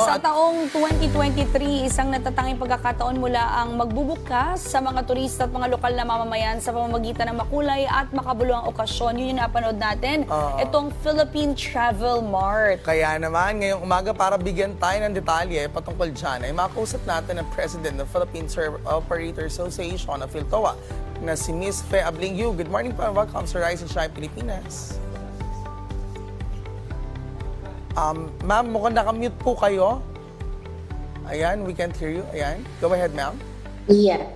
Sa taong 2023, isang natatanging pagkakataon mula ang magbubukas sa mga turista at mga lokal na mamamayan sa pamamagitan ng makulay at makabuluhang okasyon. Yun yung napanood natin, itong Philippine Travel Mart. Kaya naman, ngayong umaga para bigyan tayo ng detalye patungkol dyan, ay makausap natin ang President ng Philippine Tour Operator Association of PhilToa na si Ms. Fe Ablingyu. Good morning po and welcome sa Rise and Shine Pilipinas. Ma'am, mukhang nakamute po kayo. Ayan, we can't hear you. Ayan, go ahead, ma'am. Yeah.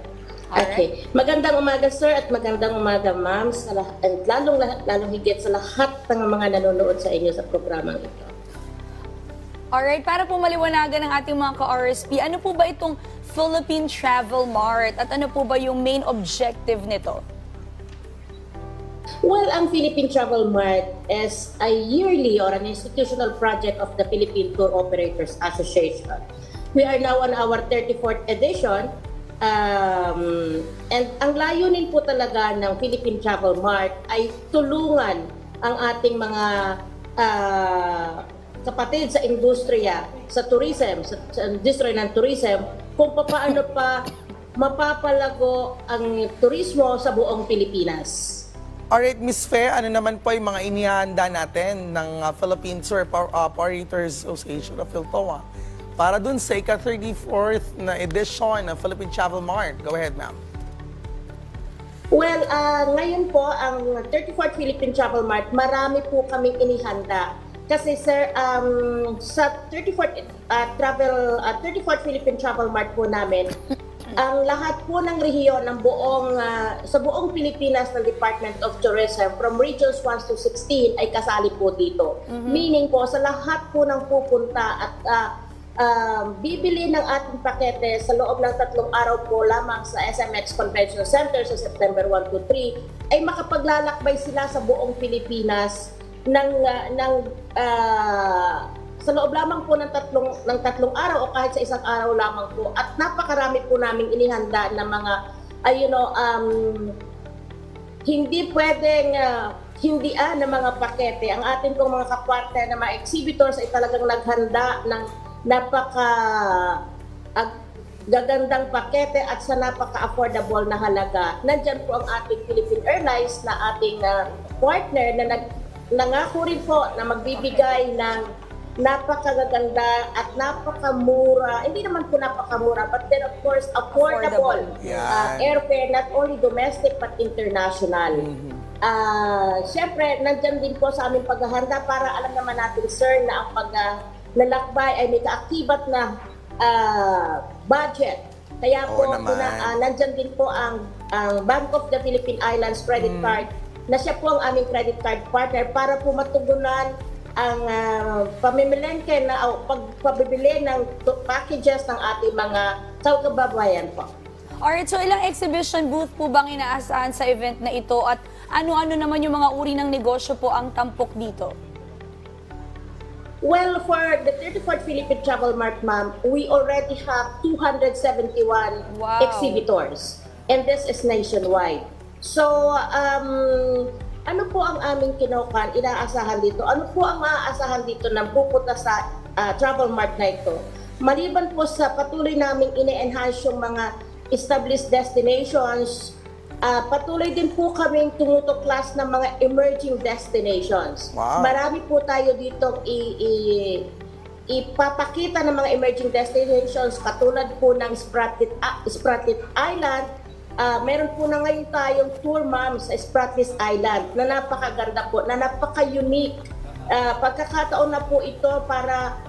Okay. Magandang umaga, sir, at magandang umaga, ma'am, at lalong higit sa lahat ng mga nanonood sa inyo sa programang ito. Alright, para po maliwanagan ng ating mga ka-RSP, ano po ba itong Philippine Travel Mart at ano po ba yung main objective nito? Well, ang Philippine Travel Mart is a yearly or an institutional project of the Philippine Tour Operators Association. We are now on our 34th edition. And ang layunin po talaga ng Philippine Travel Mart ay tulungan ang ating mga kapatid sa industriya, sa tourism, sa industriya ng tourism, kung paano pa mapapalago ang turismo sa buong Pilipinas. Alright, Ms. Fe, ano naman po yung mga inihanda natin ng Philippine Tour Operators Association of PhilToa para dun sa ika-34th na edition ng Philippine Travel Mart? Go ahead, ma'am. Well, ngayon po, ang 34th Philippine Travel Mart, marami po kaming inihanda. Kasi sir, sa 34th Philippine Travel Mart po namin, ang lahat po ng rehiyon ng sa buong Pilipinas ng Department of Tourism from regions 1 to 16 ay kasali po dito. Meaning po sa lahat po ng pupunta at bibili ng ating pakete sa loob ng 3 araw po lamang sa SMX Convention Center sa September 1 to 3 ay makapaglalakbay sila sa buong Pilipinas sa loob lamang po ng tatlong araw o kahit sa isang araw lamang po. At napakarami po naming inihanda ng mga, hindi pwedeng hindian ng mga pakete. Ang ating pong mga kapartner na mga exhibitors ay talagang naghanda ng gagandang pakete at sa napaka-affordable na halaga. Nandyan po ang ating Philippine Airlines na ating partner na nangako rin po na magbibigay ng napakagaganda at napakamura, hindi naman po napakamura, but then of course affordable airfare, not only domestic but international. Siyempre, nandyan din po sa aming paghahanda para alam naman natin, sir, na ang paglalakbay ay may kaakibat na budget. Kaya po, nandyan din po ang Bank of the Philippine Islands credit card, na siya po ang aming credit card partner para po matugunan ang pamimilengke na pagpabibili ng packages ng ating mga kababayan po. Alright, so ilang exhibition booth po bang inaasahan sa event na ito at ano-ano naman yung mga uri ng negosyo po ang tampok dito? Well, for the 34th Philippine Travel Mart, ma'am, we already have 271 exhibitors, and this is nationwide. So, ano po ang aming inaasahan dito? Ano po ang maaasahan dito ng pupunta sa Travel Mart na ito? Maliban po sa patuloy naming ine-enhance yung mga established destinations, patuloy din po kaming tumutuklas ng mga emerging destinations. Marami po tayo ditong ipapakita ng mga emerging destinations katulad po ng Spratly Island. Meron po na ngayon tayong tour, ma'am, sa Spratlys Island na napakaganda po, na napaka-unique. Pagkakataon na po ito para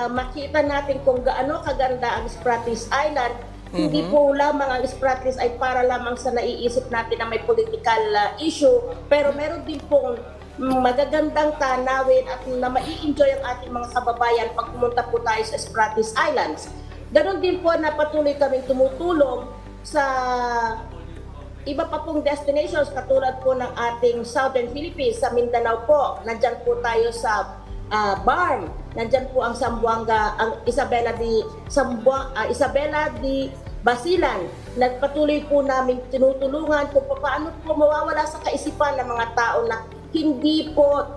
makita natin kung gaano kaganda ang Spratlys Island. Hindi po lamang ang Spratlys ay para lamang sa naiisip natin na may political issue, pero meron din pong magagandang tanawin at na mai-enjoy ang ating mga kababayan pag pumunta po tayo sa Spratlys Islands. Ganon din po na patuloy kaming tumutulong sa iba pa pong destinations katulad po ng ating Southern Philippines, sa Mindanao po. Nandyan po tayo sa Barm, nandyan po ang Zamboanga, ang Isabela di Basilan. Nagpatuloy po namin tinutulungan kung paano po mawawala sa kaisipan ng mga tao na hindi po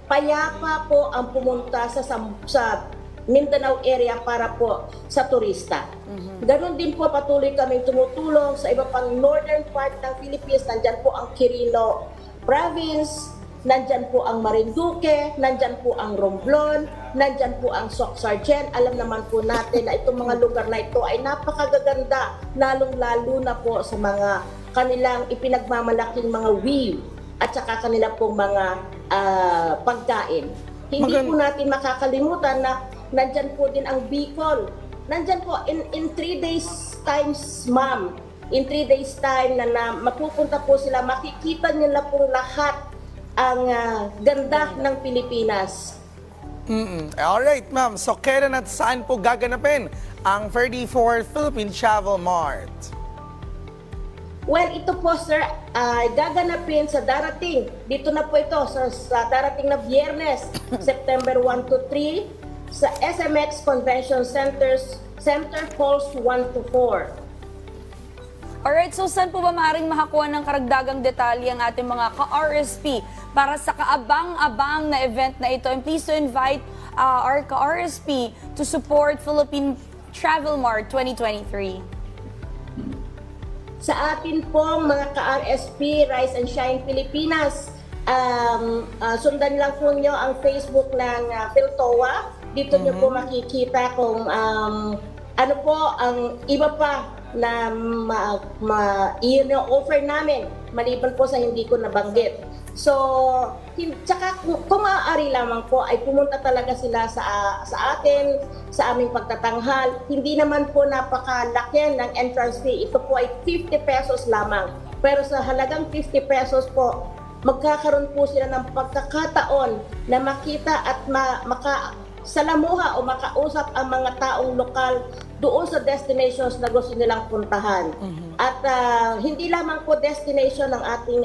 payapa po ang pumunta sa Mindanao area para po sa turista. Ganon din po patuloy kaming tumutulong sa iba pang northern part ng Philippines. Nandyan po ang Quirino Province, nandyan po ang Marinduque, nandyan po ang Romblon, nandyan po ang Soc-Sargent. Alam naman po natin na itong mga lugar na ito ay napakagaganda, lalong-lalo na po sa mga kanilang ipinagmamalaking mga weave at saka kanila pong mga pagkain. Hindi po natin makakalimutan na nandyan po din ang Bicol. Nandyan po in 3 days times, ma'am. In 3 days time na mapupunta po sila, makikita nila pong lahat ang ganda ng Pilipinas. Alright, ma'am. So, kailan at saan po gaganapin ang 34th Philippine Travel Mart? Well, ito po, sir, gaganapin sa darating. Dito na po ito, sa darating na Biyernes, September 1 to 3, sa SMX Convention Center Halls 1 to 4. Alright, so saan po ba maaaring makakuha ng karagdagang detalye ang ating mga ka-RSP para sa kaabang-abang na event na ito? And please to invite our ka-RSP to support Philippine Travel Mart 2023. Sa atin pong mga ka-RSP, Rise and Shine Pilipinas, sundan lang po nyo ang Facebook ng PhilToa. Dito nyo po makikita kung ano po ang iba pa na i-offer namin, maliban po sa hindi ko nabanggit. So, tsaka kung maaari lamang po ay pumunta talaga sila sa atin, sa aming pagtatanghal. Hindi naman po napakalaki ng entrance fee. Ito po ay 50 pesos lamang. Pero sa halagang 50 pesos po, magkakaroon po sila ng pagkakataon na makita at makasalamuha o makausap ang mga taong lokal doon sa destinations na gusto nilang puntahan. At hindi lamang po destination ng ating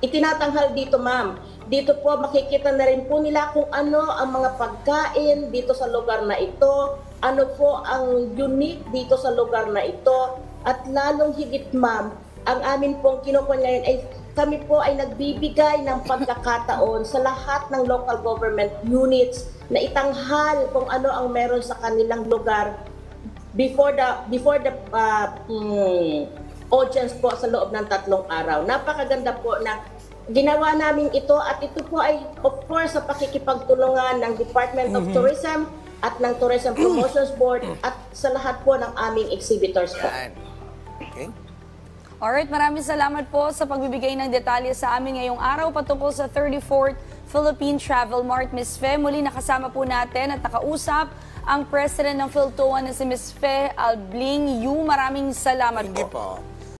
itinatanghal dito, ma'am. Dito po makikita na rin po nila kung ano ang mga pagkain dito sa lugar na ito, ano po ang unique dito sa lugar na ito, at lalong higit, ma'am, ang amin pong kinukuha ngayon ay kami po ay nagbibigay ng pagkakataon sa lahat ng local government units na itanghal kung ano ang meron sa kanilang lugar before the audience po sa loob ng 3 araw. Napakaganda po na ginawa namin ito, at ito po ay of course sa pakikipagtulungan ng Department of Tourism at ng Tourism Promotions Board at sa lahat po ng aming exhibitors po. Okay. Alright, maraming salamat po sa pagbibigay ng detalye sa amin ngayong araw patungkol sa 34th Philippine Travel Mart. Ms. Fe, muli nakasama po natin at nakausap ang President ng PhilToa na si Ms. Fe Abling Yu. Maraming salamat Hindi po. po.